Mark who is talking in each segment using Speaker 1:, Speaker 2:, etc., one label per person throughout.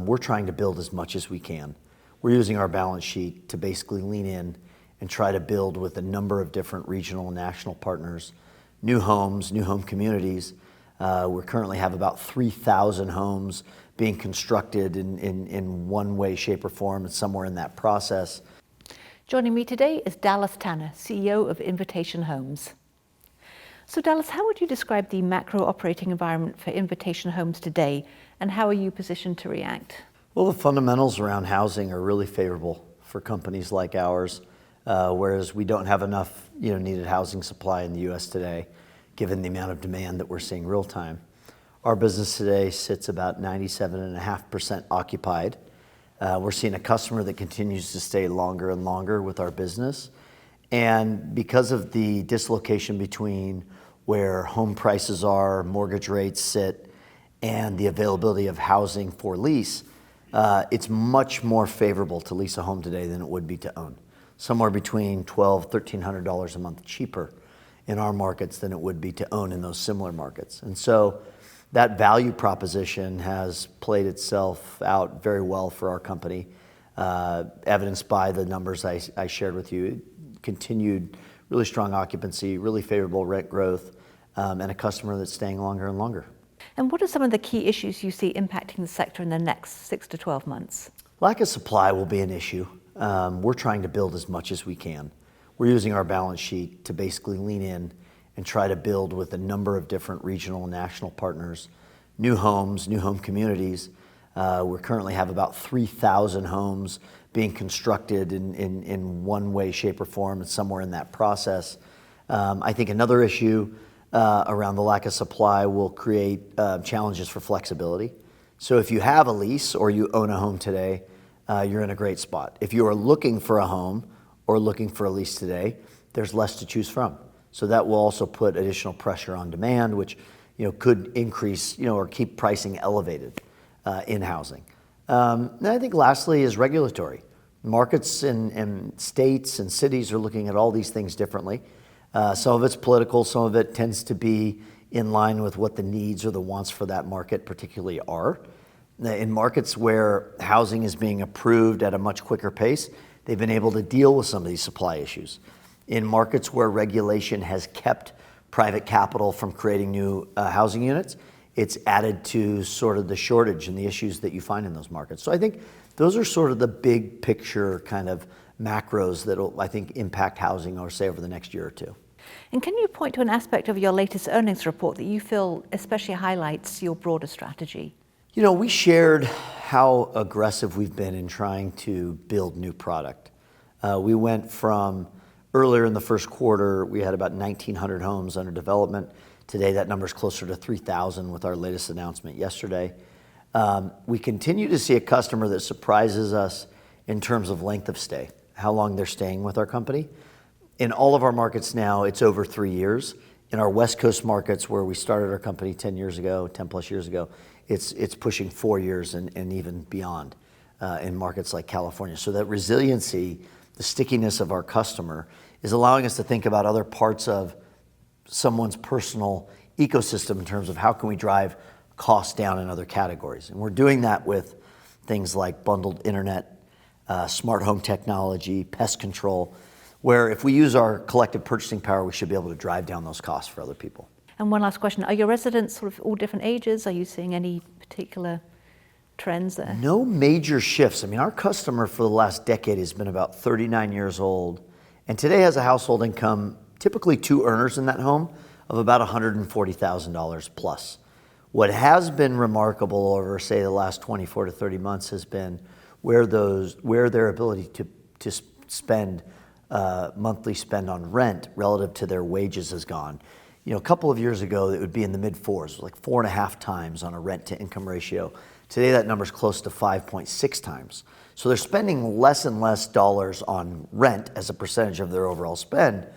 Speaker 1: we're trying to build as much as we can. We're using our balance sheet to basically lean in and try to build with a number of different regional and national partners, new homes, new home communities. We currently have about 3,000 homes being constructed in one way, shape, or form, and somewhere in that process.
Speaker 2: Joining me today is Dallas Tanner, CEO of Invitation Homes. So Dallas, how would you describe the macro operating environment for Invitation Homes today, and how are you positioned to react?
Speaker 1: Well, the fundamentals around housing are really favorable for companies like ours, whereas we don't have enough needed housing supply in the U.S. today, given the amount of demand that we're seeing real time. Our business today sits about 97.5% occupied. We're seeing a customer that continues to stay longer and longer with our business. And because of the dislocation between where home prices are, mortgage rates sit, and the availability of housing for lease, it's much more favorable to lease a home today than it would be to own. Somewhere between $1,200, $1,300 a month cheaper in our markets than it would be to own in those similar markets. And so that value proposition has played itself out very well for our company, evidenced by the numbers I shared with you. Continued really strong occupancy, really favorable rent growth, and a customer that's staying longer and longer.
Speaker 2: And what are some of the key issues you see impacting the sector in the next 6 to 12 months?
Speaker 1: Lack of supply will be an issue. We're trying to build as much as we can. We're using our balance sheet to basically lean in and try to build with a number of different regional and national partners, new homes, new home communities. We currently have about 3,000 homes being constructed in one way, shape, or form, and somewhere in that process. I think another issue around the lack of supply will create challenges for flexibility. So if you have a lease or you own a home today, you're in a great spot. If you are looking for a home or looking for a lease today, there's less to choose from. So that will also put additional pressure on demand, which could increase or keep pricing elevated in housing. And I think lastly is regulatory. Markets and states and cities are looking at all these things differently. Some of it's political, some of it tends to be in line with what the needs or the wants for that market particularly are. In markets where housing is being approved at a much quicker pace, they've been able to deal with some of these supply issues. In markets where regulation has kept private capital from creating new housing units, it's added to sort of the shortage and the issues that you find in those markets. So I think those are sort of the big picture kind of macros that will, I think, impact housing over the next year or two.
Speaker 2: And can you point to an aspect of your latest earnings report that you feel especially highlights your broader strategy?
Speaker 1: We shared how aggressive we've been in trying to build new product. We went from earlier in the first quarter, we had about 1,900 homes under development. Today, that number is closer to 3,000 with our latest announcement yesterday. We continue to see a customer that surprises us in terms of length of stay, how long they're staying with our company. In all of our markets now, it's over 3 years. In our West Coast markets, where we started our company 10 plus years ago, it's pushing 4 years and even beyond in markets like California. So that resiliency, the stickiness of our customer, is allowing us to think about other parts of someone's personal ecosystem in terms of how can we drive costs down in other categories. And we're doing that with things like bundled internet, smart home technology, pest control, where if we use our collective purchasing power, we should be able to drive down those costs for other people.
Speaker 2: And one last question, are your residents sort of all different ages? Are you seeing any particular trends there?
Speaker 1: No major shifts. I mean, our customer for the last decade has been about 39 years old, and today has a household income, typically 2 earners in that home, of about $140,000 plus. What has been remarkable over, say, the last 24 to 30 months has been where their ability to spend monthly spend on rent relative to their wages has gone. A couple of years ago, it would be in the mid-4s, like 4.5 times on a rent-to-income ratio. Today, that number's close to 5.6 times. So they're spending less and less dollars on rent as a percentage of their overall spend.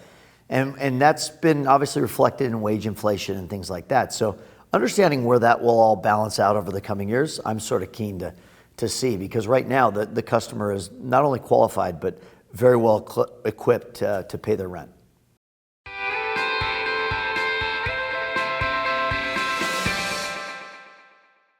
Speaker 1: And that's been obviously reflected in wage inflation and things like that. So understanding where that will all balance out over the coming years, I'm sort of keen to see, because right now the customer is not only qualified, but very well equipped to pay their rent.